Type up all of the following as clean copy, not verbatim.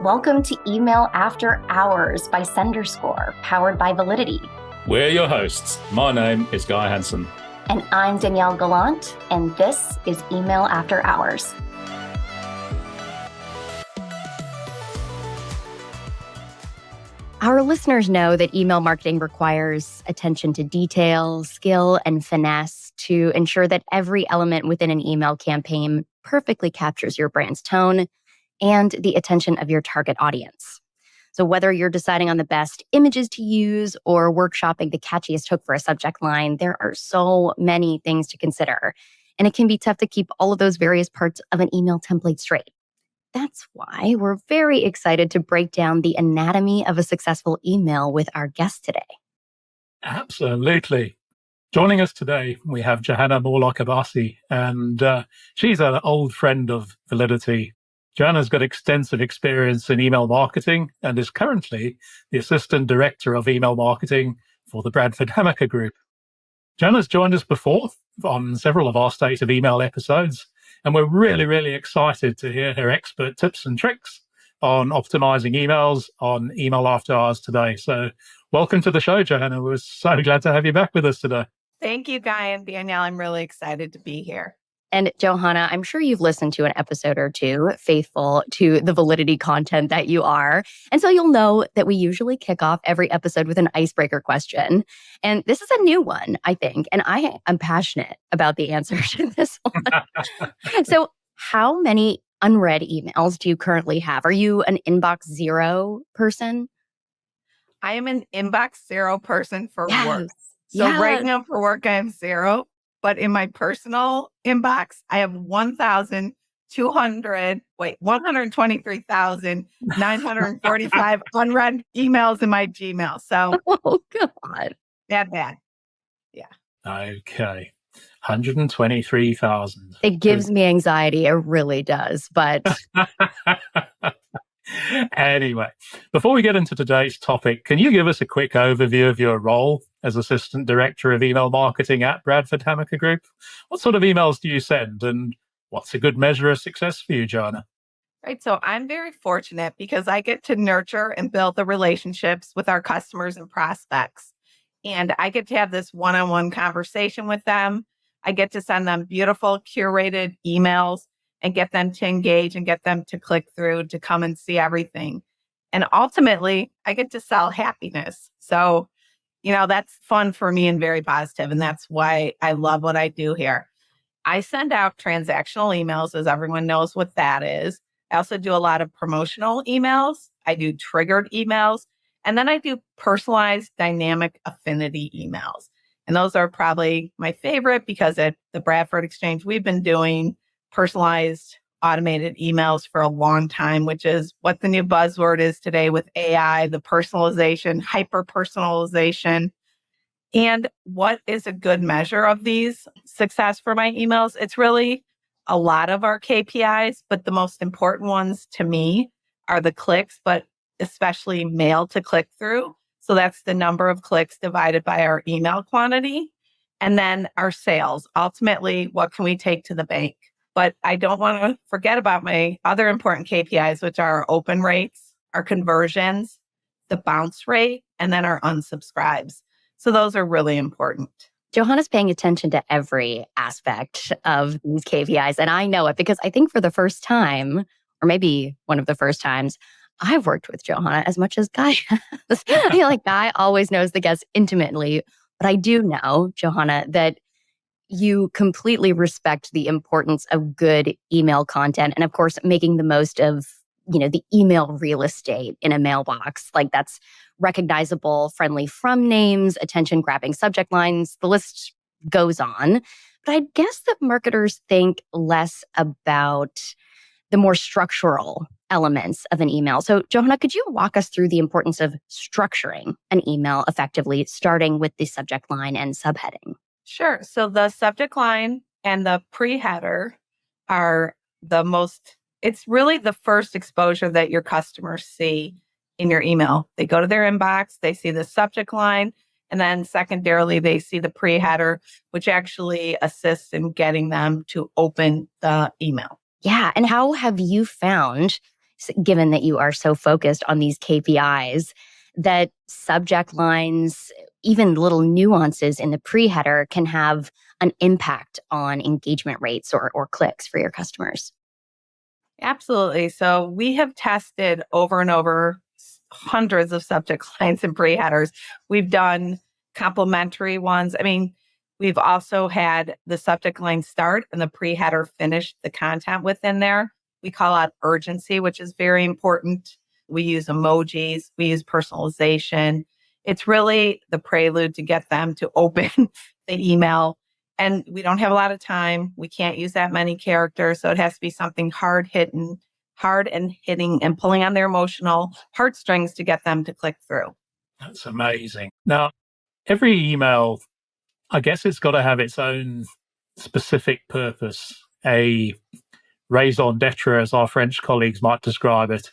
Welcome to Email After Hours by SenderScore, powered by Validity. We're your hosts. My name is Guy Hansen. And I'm Danielle Gallant, and this is Email After Hours. Our listeners know that email marketing requires attention to detail, skill, and finesse to ensure that every element within an email campaign perfectly captures your brand's tone and the attention of your target audience. So whether you're deciding on the best images to use or workshopping the catchiest hook for a subject line, there are so many things to consider. And it can be tough to keep all of those various parts of an email template straight. That's why we're very excited to break down the anatomy of a successful email with our guest today. Absolutely. Joining us today, we have Johanna Morlock-Abbasi, and she's an old friend of Validity. Johanna's got extensive experience in email marketing and is currently the Assistant Director of Email Marketing for the Bradford Hammaker Group. Johanna's joined us before on several of our State of Email episodes, and we're really, really excited to hear her expert tips and tricks on optimizing emails on Email After Hours today. So welcome to the show, Johanna. We're so glad to have you back with us today. Thank you, Guy and Danielle. I'm really excited to be here. And Johanna, I'm sure you've listened to an episode or two, faithful to the Validity content that you are. And so you'll know that we usually kick off every episode with an icebreaker question. And this is a new one, I think. And I am passionate about the answer to this one. So how many unread emails do you currently have? Are you an inbox zero person? I am an inbox zero person for Yes. work. So right now for work, I am zero. But in my personal inbox, I have 123,945 unread emails in my Gmail. So, oh, God. Bad. Yeah. Okay. 123,000. It gives me anxiety. It really does. But anyway, before we get into today's topic, can you give us a quick overview of your role as Assistant Director of Email Marketing at Bradford Hammaker Group? What sort of emails do you send, and what's a good measure of success for you, Johanna? Right. So I'm very fortunate because I get to nurture and build the relationships with our customers and prospects. And I get to have this one-on-one conversation with them. I get to send them beautiful, curated emails and get them to engage and get them to click through to come and see everything. And ultimately, I get to sell happiness. So, that's fun for me and very positive. And that's why I love what I do here. I send out transactional emails, as everyone knows what that is. I also do a lot of promotional emails. I do triggered emails. And then I do personalized dynamic affinity emails. And those are probably my favorite because at the Bradford Exchange, we've been doing personalized automated emails for a long time, which is what the new buzzword is today with AI, the personalization, hyper-personalization. And what is a good measure of these success for my emails? It's really a lot of our KPIs, but the most important ones to me are the clicks, but especially mail to click through. So that's the number of clicks divided by our email quantity. And then our sales. Ultimately, what can we take to the bank? But I don't want to forget about my other important KPIs, which are our open rates, our conversions, the bounce rate, and then our unsubscribes. So those are really important. Johanna's paying attention to every aspect of these KPIs. And I know it because I think for the first time, or maybe one of the first times, I've worked with Johanna as much as Guy has. I feel like Guy always knows the guests intimately. But I do know, Johanna, that you completely respect the importance of good email content and, of course, making the most of, the email real estate in a mailbox. Like that's recognizable, friendly from names, attention-grabbing subject lines. The list goes on. But I guess that marketers think less about the more structural elements of an email. So, Johanna, could you walk us through the importance of structuring an email effectively, starting with the subject line and subheading? Sure. So the subject line and the pre-header are it's really the first exposure that your customers see in your email. They go to their inbox, they see the subject line, and then secondarily, they see the pre-header, which actually assists in getting them to open the email. Yeah. And how have you found given that you are so focused on these KPIs, that subject lines, even little nuances in the pre-header can have an impact on engagement rates or clicks for your customers? Absolutely. So we have tested over and over hundreds of subject lines and pre-headers. We've done complimentary ones. I mean, we've also had the subject line start and the pre-header finish the content within there. We call out urgency, which is very important. We use emojis, we use personalization. It's really the prelude to get them to open the email. And we don't have a lot of time. We can't use that many characters. So it has to be something hard and hitting and pulling on their emotional heartstrings to get them to click through. That's amazing. Now, every email, I guess it's got to have its own specific purpose, a raison d'etre, as our French colleagues might describe it.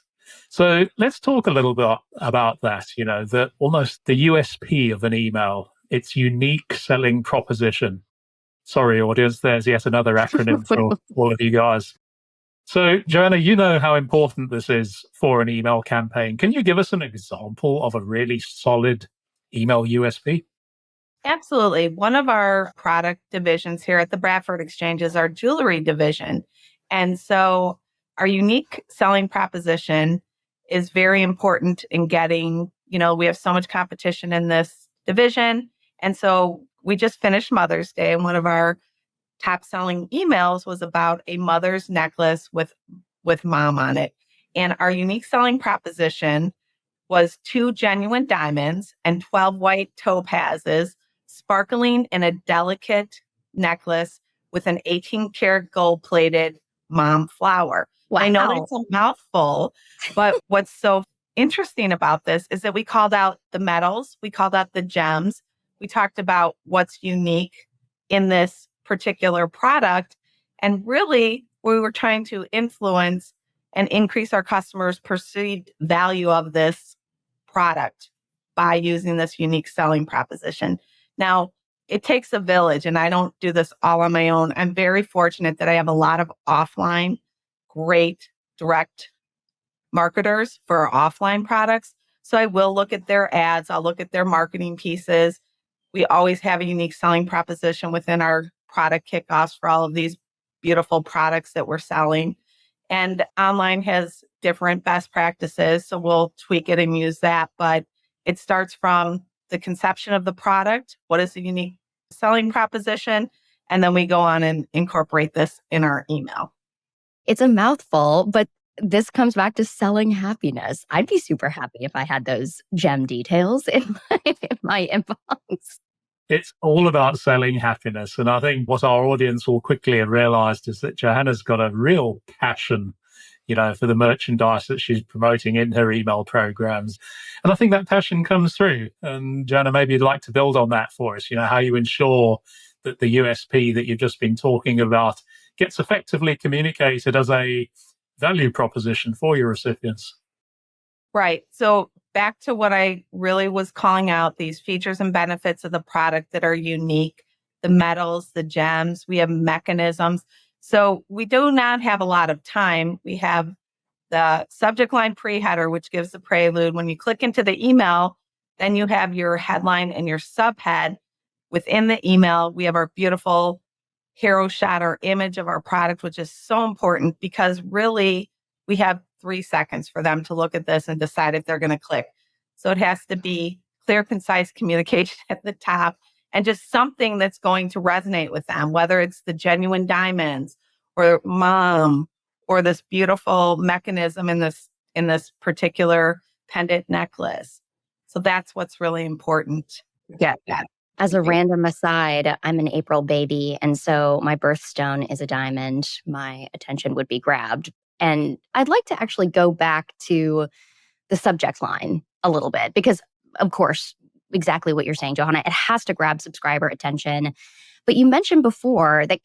So let's talk a little bit about that, almost the USP of an email, its unique selling proposition. Sorry, audience, there's yet another acronym for all of you guys. So, Joanna, you know how important this is for an email campaign. Can you give us an example of a really solid email USP? Absolutely. One of our product divisions here at the Bradford Exchange is our jewelry division. And so our unique selling proposition is very important in getting, we have so much competition in this division. And so we just finished Mother's Day, and one of our top selling emails was about a mother's necklace with mom on it. And our unique selling proposition was 2 genuine diamonds and 12 white topazes sparkling in a delicate necklace with an 18-karat gold-plated mom flower. Wow. I know that's a mouthful, but what's so interesting about this is that we called out the metals, we called out the gems, we talked about what's unique in this particular product, and really we were trying to influence and increase our customers' perceived value of this product by using this unique selling proposition. Now, it takes a village, and I don't do this all on my own. I'm very fortunate that I have a lot of offline, great direct marketers for our offline products. So I will look at their ads, I'll look at their marketing pieces. We always have a unique selling proposition within our product kickoffs for all of these beautiful products that we're selling. And online has different best practices, so we'll tweak it and use that. But it starts from the conception of the product, what is the unique selling proposition, and then we go on and incorporate this in our email. It's a mouthful, but this comes back to selling happiness. I'd be super happy if I had those gem details in my inbox. It's all about selling happiness. And I think what our audience will quickly have realized is that Johanna's got a real passion, for the merchandise that she's promoting in her email programs. And I think that passion comes through. And Johanna, maybe you'd like to build on that for us, how you ensure that the USP that you've just been talking about gets effectively communicated as a value proposition for your recipients. Right. So back to what I really was calling out, these features and benefits of the product that are unique, the metals, the gems, we have mechanisms. So we do not have a lot of time. We have the subject line pre-header, which gives the prelude. When you click into the email, then you have your headline and your subhead. Within the email, we have our beautiful hero shot or image of our product, which is so important because really we have 3 seconds for them to look at this and decide if they're going to click. So it has to be clear, concise communication at the top and just something that's going to resonate with them, whether it's the genuine diamonds or mom or this beautiful mechanism in this particular pendant necklace. So that's what's really important to get that. As a random aside, I'm an April baby, and so my birthstone is a diamond. My attention would be grabbed. And I'd like to actually go back to the subject line a little bit because, of course, exactly what you're saying, Johanna, it has to grab subscriber attention. But you mentioned before that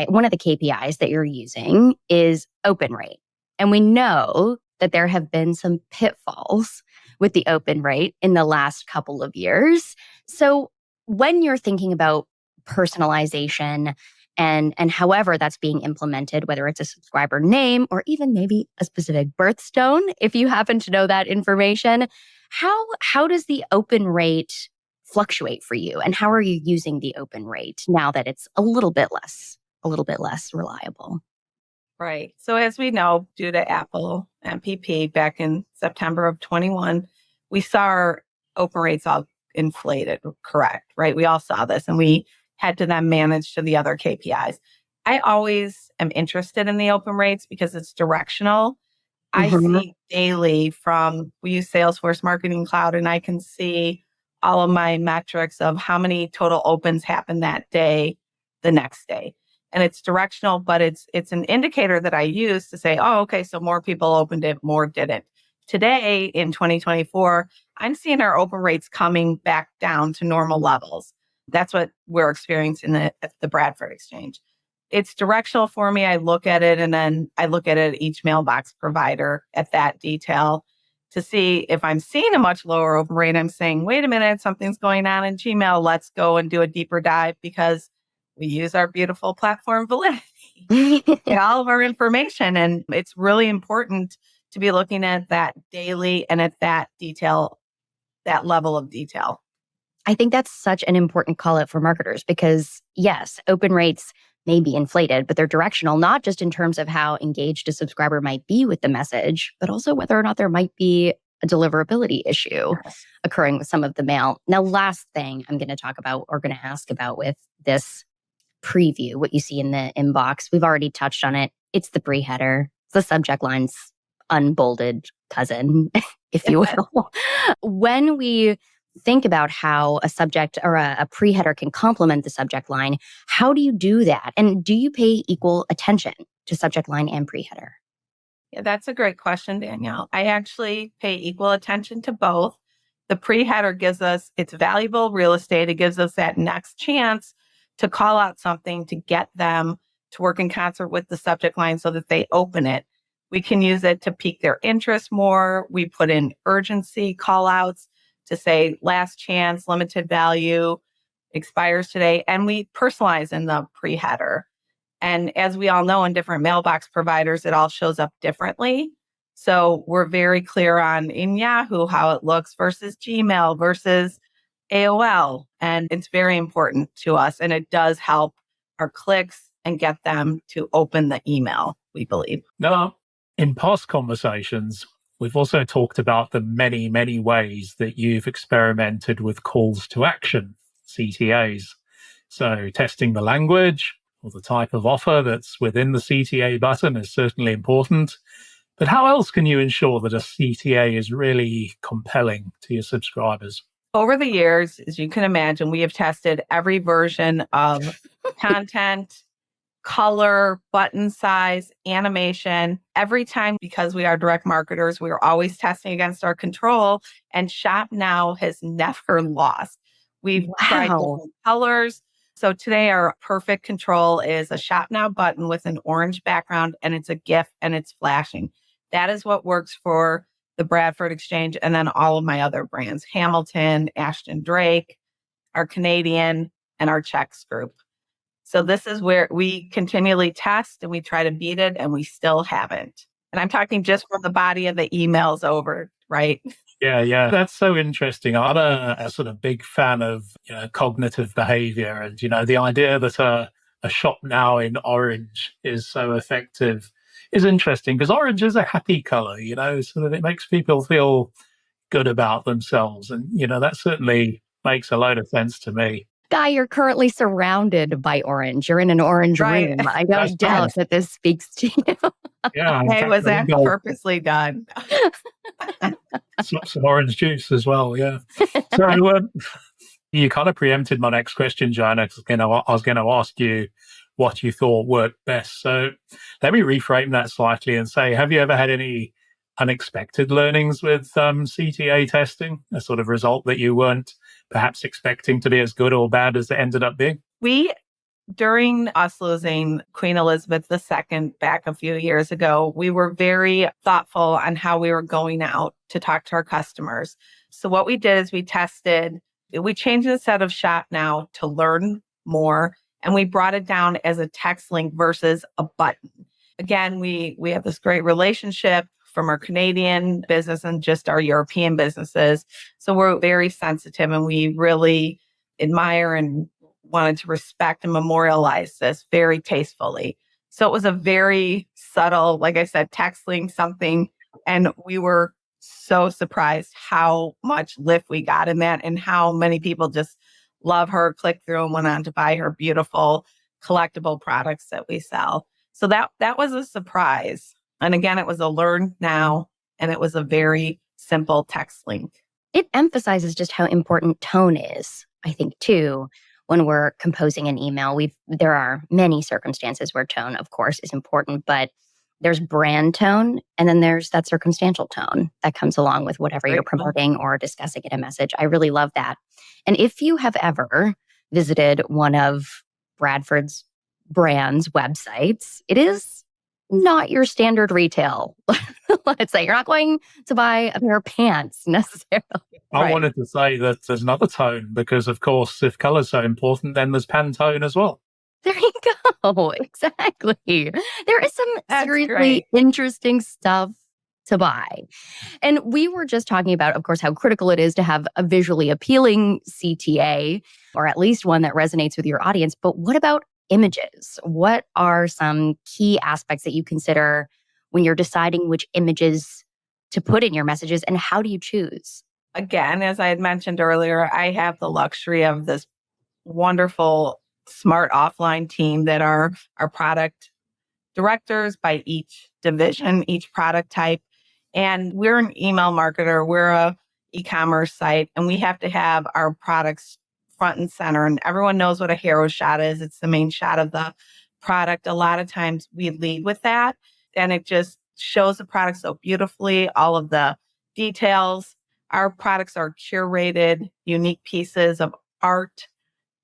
one of the KPIs that you're using is open rate. And we know that there have been some pitfalls with the open rate in the last couple of years. So when you're thinking about personalization And however that's being implemented, whether it's a subscriber name or even maybe a specific birthstone, if you happen to know that information, how does the open rate fluctuate for you? And how are you using the open rate now that it's a little bit less reliable? Right. So as we know, due to Apple MPP back in September of 21, we saw our open rates all inflated, correct, right? We all saw this and we had to then manage to the other KPIs. I always am interested in the open rates because it's directional. I see daily we use Salesforce Marketing Cloud, and I can see all of my metrics of how many total opens happened that day, the next day. And it's directional, but it's an indicator that I use to say, oh, okay, so more people opened it, more didn't. Today in 2024, I'm seeing our open rates coming back down to normal levels. That's what we're experiencing at the Bradford Exchange. It's directional for me. I look at it and then I look at it at each mailbox provider at that detail to see if I'm seeing a much lower open rate. I'm saying, wait a minute, something's going on in Gmail. Let's go and do a deeper dive because we use our beautiful platform Validity get all of our information. And it's really important to be looking at that daily and at that detail, that level of detail. I think that's such an important call out for marketers because yes, open rates may be inflated, but they're directional, not just in terms of how engaged a subscriber might be with the message, but also whether or not there might be a deliverability issue occurring with some of the mail. Now, last thing I'm going to talk about or going to ask about with this preview, what you see in the inbox, we've already touched on it. It's the pre-header. It's the subject line's unbolded cousin, if you will. When we think about how a subject or a pre-header can complement the subject line, how do you do that? And do you pay equal attention to subject line and pre-header? Yeah, that's a great question, Danielle. I actually pay equal attention to both. The pre-header gives us, it's valuable real estate. It gives us that next chance to call out something to get them to work in concert with the subject line so that they open it. We can use it to pique their interest more. We put in urgency call outs to say last chance, limited value, expires today. And we personalize in the pre-header. And as we all know, in different mailbox providers, it all shows up differently. So we're very clear on in Yahoo how it looks versus Gmail versus AOL. And it's very important to us. And it does help our clicks and get them to open the email, we believe. Now, in past conversations, we've also talked about the many, many ways that you've experimented with calls to action, CTAs. So testing the language or the type of offer that's within the CTA button is certainly important. But how else can you ensure that a CTA is really compelling to your subscribers? Over the years, as you can imagine, we have tested every version of content, color, button size, animation. Every time, because we are direct marketers, we are always testing against our control, and Shop Now has never lost. We've tried different colors. So today our perfect control is a Shop Now button with an orange background, and it's a GIF and it's flashing. That is what works for the Bradford Exchange and then all of my other brands, Hamilton, Ashton Drake, our Canadian, and our Checks group. So this is where we continually test and we try to beat it, and we still haven't. And I'm talking just from the body of the emails over, right? Yeah. That's so interesting. I'm a sort of big fan of cognitive behavior, and the idea that a Shop Now in orange is so effective is interesting because orange is a happy color, so that it makes people feel good about themselves, and that certainly makes a load of sense to me. Guy, you're currently surrounded by orange. You're in an orange room. I don't doubt that this speaks to you. Yeah, it was actually purposely done. Some orange juice as well, yeah. So you kind of preempted my next question, Joanna. I was going to ask you what you thought worked best. So let me reframe that slightly and say, have you ever had any unexpected learnings with CTA testing, a sort of result that you weren't perhaps expecting to be as good or bad as it ended up being? During us losing Queen Elizabeth II back a few years ago, we were very thoughtful on how we were going out to talk to our customers. So what we did is we changed the set of Shop Now to learn more And we brought it down as a text link versus a button. Again, we have this great relationship from our Canadian business and just our European businesses. So we're very sensitive and we really admire and wanted to respect and memorialize this very tastefully. So it was a very subtle, like I said, text link something. And we were so surprised how much lift we got in that and how many people just love her, click through and went on to buy her beautiful collectible products that we sell. So that was a surprise. And again, it was a learn now, and it was a very simple text link. It emphasizes just how important tone is, I think, too, when we're composing an email. There are many circumstances where tone, of course, is important, but there's brand tone, and then there's that circumstantial tone that comes along with whatever you're promoting or discussing in a message. I really love that. And if you have ever visited one of Bradford's brand's websites, it is not your standard retail. Let's say you're not going to buy a pair of pants necessarily. I wanted to say that there's another tone because, of course, if color's so important, then there's Pantone as well. There you go. Exactly. There is some seriously interesting stuff to buy. And we were just talking about, of course, how critical it is to have a visually appealing CTA, or at least one that resonates with your audience. But what about images? What are some key aspects that you consider when you're deciding which images to put in your messages, and how do you choose? Again, as I had mentioned earlier, I have the luxury of this wonderful smart offline team that are our product directors by each division, each product type. And we're an email marketer, we're a e-commerce site, and we have to have our products front and center. And everyone knows what a hero shot is. It's the main shot of the product. A lot of times we lead with that, and it just shows the product so beautifully, all of the details. Our products are curated, unique pieces of art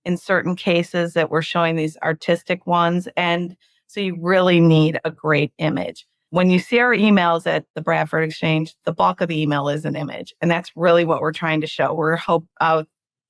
in certain cases that we're showing, these artistic ones. And so you really need a great image. When you see our emails at the Bradford Exchange, the bulk of the email is an image. And that's really what we're trying to show.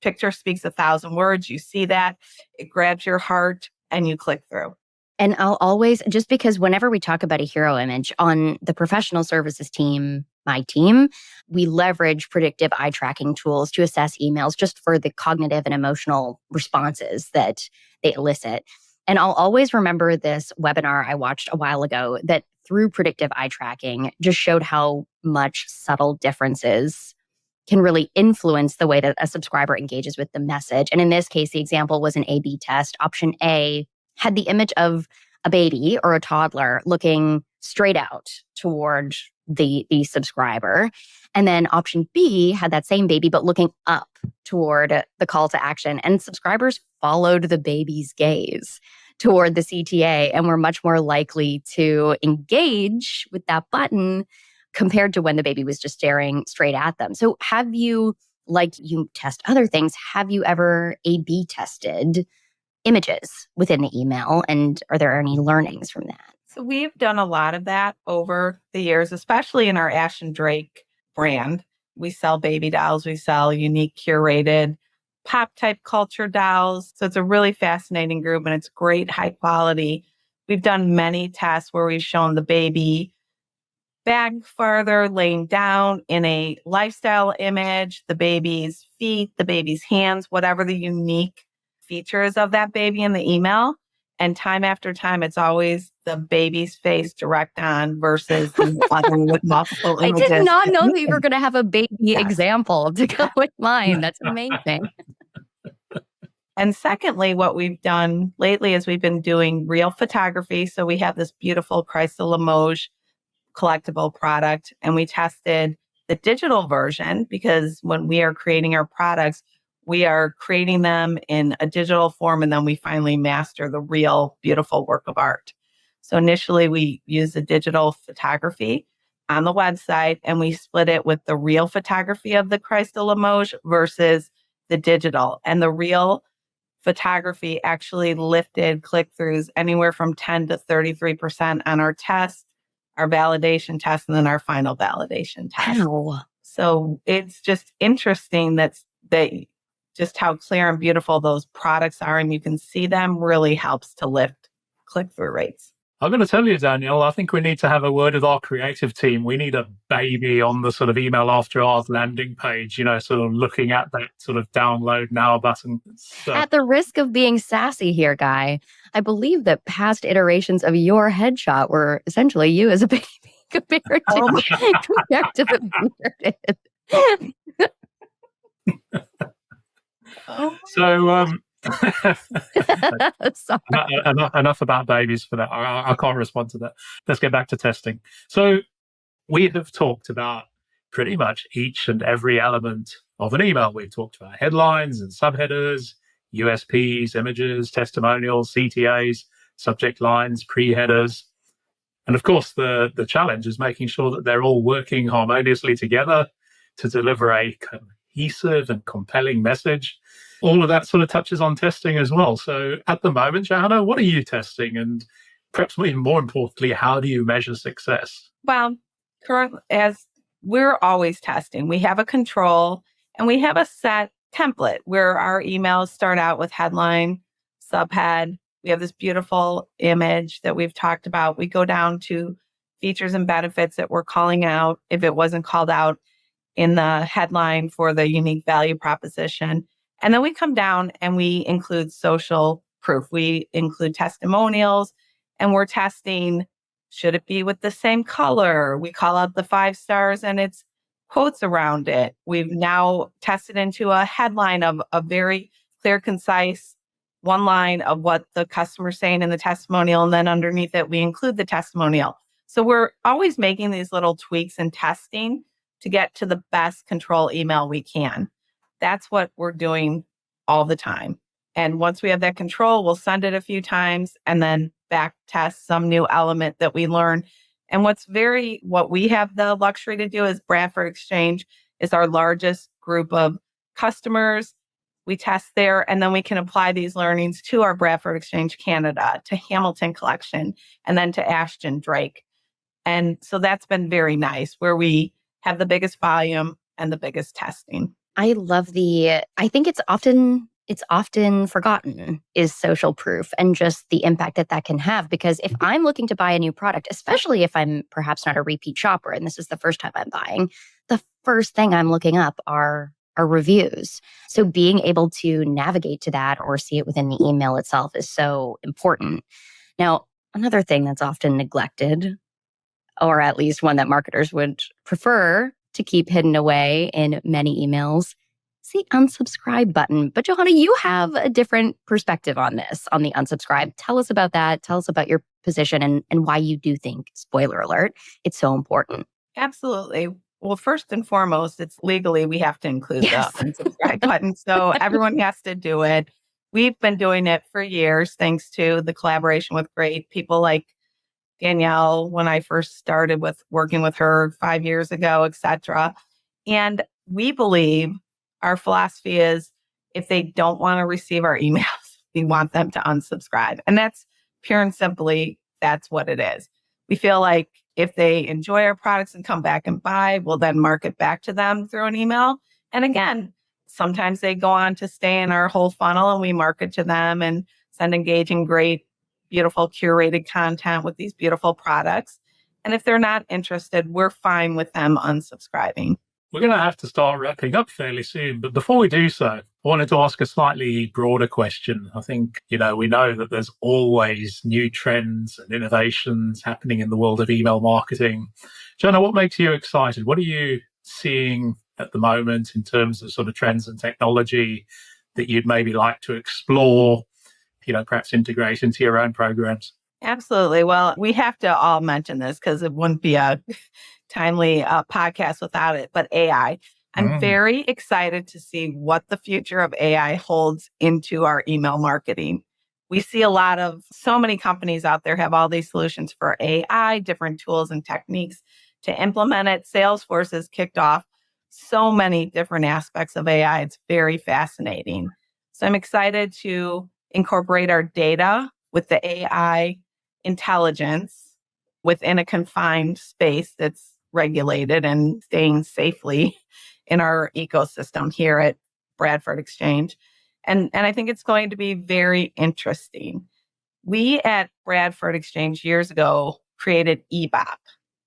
Picture speaks 1,000 words. You see that, it grabs your heart, and you click through. And I'll always, just because whenever we talk about a hero image on the professional services team, my team, we leverage predictive eye tracking tools to assess emails just for the cognitive and emotional responses that they elicit. And I'll always remember this webinar I watched a while ago that through predictive eye tracking just showed how much subtle differences can really influence the way that a subscriber engages with the message. And in this case, the example was an A/B test. Option A had the image of a baby or a toddler looking straight out toward the subscriber. And then option B had that same baby, but looking up toward the call to action. And subscribers followed the baby's gaze toward the CTA and were much more likely to engage with that button compared to when the baby was just staring straight at them. So have you, like you test other things, have you ever A/B tested images within the email? And are there any learnings from that? So we've done a lot of that over the years, especially in our Ashton Drake brand. We sell baby dolls. We sell unique curated pop type culture dolls. So it's a really fascinating group and it's great high quality. We've done many tests where we've shown the baby back farther, laying down in a lifestyle image, the baby's feet, the baby's hands, whatever the unique features of that baby in the email. And time after time, it's always the baby's face direct on versus the one with multiple images. I did not know that you were going to have a baby example to go with mine. That's amazing. And secondly, what we've done lately is we've been doing real photography. So we have this beautiful Christ de Limoges collectible product, and we tested the digital version because when we are creating our products, we are creating them in a digital form, and then we finally master the real beautiful work of art. So initially we used the digital photography on the website, and we split it with the real photography of the Christ de Limoges versus the digital. And the real photography actually lifted click-throughs anywhere from 10 to 33% on our test, our validation test, and then our final validation test. Wow. So it's just interesting that just how clear and beautiful those products are and you can see them really helps to lift click-through rates. I'm going to tell you, Daniel, I think we need to have a word with our creative team. We need a baby on the sort of email after hours landing page, sort of looking at that sort of download now button. So, At the risk of being sassy here, Guy, I believe that past iterations of your headshot were essentially you as a baby compared to the bearded. so Sorry. enough about babies for that. I can't respond to that. Let's get back to testing. So we have talked about pretty much each and every element of an email. We've talked about headlines and subheaders, USPs, images, testimonials, CTAs, subject lines, pre-headers. And of course, the challenge is making sure that they're all working harmoniously together to deliver a cohesive and compelling message. All of that sort of touches on testing as well. So at the moment, Johanna, what are you testing? And perhaps even more importantly, how do you measure success? Well, currently, as we're always testing, we have a control and we have a set template where our emails start out with headline, subhead. We have this beautiful image that we've talked about. We go down to features and benefits that we're calling out if it wasn't called out in the headline for the unique value proposition. And then we come down and we include social proof. We include testimonials and we're testing, should it be with the same color? We call out the 5 stars and it's quotes around it. We've now tested into a headline of a very clear, concise one line of what the customer's saying in the testimonial. And then underneath it, we include the testimonial. So we're always making these little tweaks and testing to get to the best control email we can. That's what we're doing all the time. And once we have that control, we'll send it a few times and then back test some new element that we learn. And what we have the luxury to do is Bradford Exchange is our largest group of customers. We test there and then we can apply these learnings to our Bradford Exchange Canada, to Hamilton Collection, and then to Ashton Drake. And so that's been very nice where we have the biggest volume and the biggest testing. I think it's often forgotten is social proof and just the impact that can have. Because if I'm looking to buy a new product, especially if I'm perhaps not a repeat shopper and this is the first time I'm buying, the first thing I'm looking up are reviews. So being able to navigate to that or see it within the email itself is so important. Now, another thing that's often neglected, or at least one that marketers would prefer to keep hidden away in many emails, is the unsubscribe button. But Johanna, you have a different perspective on this, on the unsubscribe. Tell us about that. Tell us about your position and why you do think, spoiler alert, it's so important. Absolutely. Well, first and foremost, it's legally we have to include the unsubscribe button. So everyone has to do it. We've been doing it for years, thanks to the collaboration with great people like Danielle, when I first started with working with her 5 years ago, et cetera. And we believe our philosophy is if they don't want to receive our emails, we want them to unsubscribe. And that's pure and simply, that's what it is. We feel like if they enjoy our products and come back and buy, we'll then market back to them through an email. And again, sometimes they go on to stay in our whole funnel and we market to them and send engaging, great, beautiful curated content with these beautiful products. And if they're not interested, we're fine with them unsubscribing. We're going to have to start wrapping up fairly soon. But before we do so, I wanted to ask a slightly broader question. I think, we know that there's always new trends and innovations happening in the world of email marketing. Joanna, what makes you excited? What are you seeing at the moment in terms of sort of trends and technology that you'd maybe like to explore, perhaps integrate into your own programs? Absolutely. Well, we have to all mention this because it wouldn't be a timely podcast without it, but AI. I'm very excited to see what the future of AI holds into our email marketing. We see so many companies out there have all these solutions for AI, different tools and techniques to implement it. Salesforce has kicked off so many different aspects of AI. It's very fascinating. So I'm excited to incorporate our data with the AI intelligence within a confined space that's regulated and staying safely in our ecosystem here at Bradford Exchange. And I think it's going to be very interesting. We at Bradford Exchange years ago created EBOP.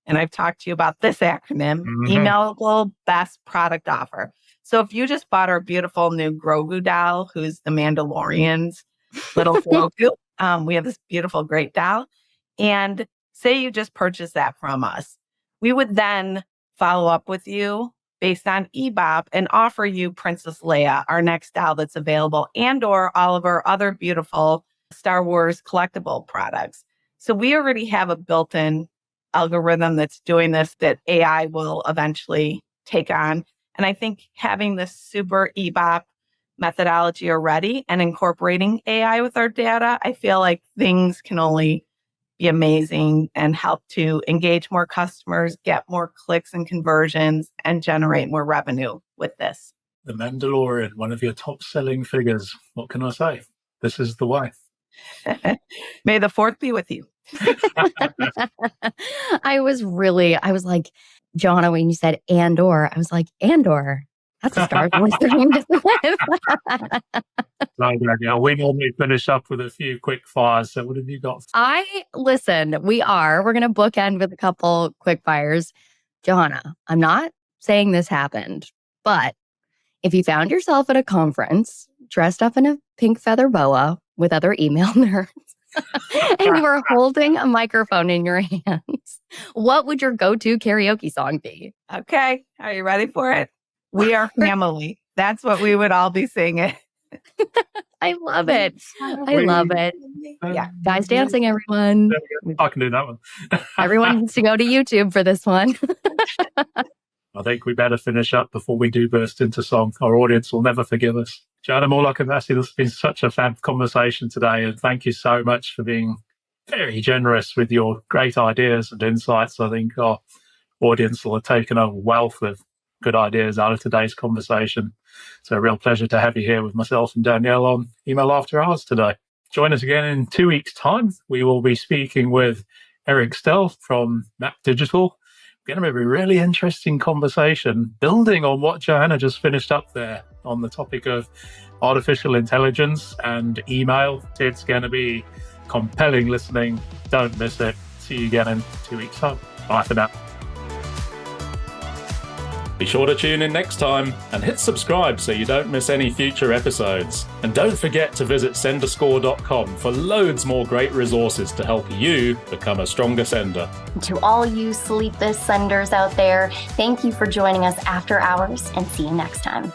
And I've talked to you about this acronym, Emailable Best Product Offer. So if you just bought our beautiful new Grogu doll, who's the Mandalorian's little Grogu, we have this beautiful, great doll. And say you just purchased that from us. We would then follow up with you based on EBOP and offer you Princess Leia, our next doll that's available, and or all of our other beautiful Star Wars collectible products. So we already have a built-in algorithm that's doing this that AI will eventually take on. And I think having this super EBOP methodology already and incorporating AI with our data, I feel like things can only be amazing and help to engage more customers, get more clicks and conversions, and generate more revenue with this. The Mandalorian, one of your top selling figures. What can I say? This is the way. May the fourth be with you. I was like, Johanna, when you said Andor, I was like, Andor. That's a Star Wars thing. We normally finish up with a few quick fires. So what have you got? We're going to bookend with a couple quick fires. Johanna, I'm not saying this happened, but if you found yourself at a conference dressed up in a pink feather boa with other email nerds, and you were holding a microphone in your hands, what would your go-to karaoke song be? Okay. Are you ready for it? We Are Family. That's what we would all be singing. I love it. I love it. Yeah. Guys dancing, everyone. I can do that one. Everyone needs to go to YouTube for this one. I think we better finish up before we do burst into song. Our audience will never forgive us. Johanna Morlock-Abassi, this has been such a fab conversation today. And thank you so much for being very generous with your great ideas and insights. I think our audience will have taken a wealth of good ideas out of today's conversation. So a real pleasure to have you here with myself and Danielle on Email After Hours today. Join us again in 2 weeks' time. We will be speaking with Eric Stell from Map Digital. Going to be a really interesting conversation building on what Johanna just finished up there on the topic of artificial intelligence and email. It's going to be compelling listening. Don't miss it. See you again in 2 weeks' time. Bye for now. Be sure to tune in next time and hit subscribe so you don't miss any future episodes. And don't forget to visit senderscore.com for loads more great resources to help you become a stronger sender. To all you sleepless senders out there, thank you for joining us after hours and see you next time.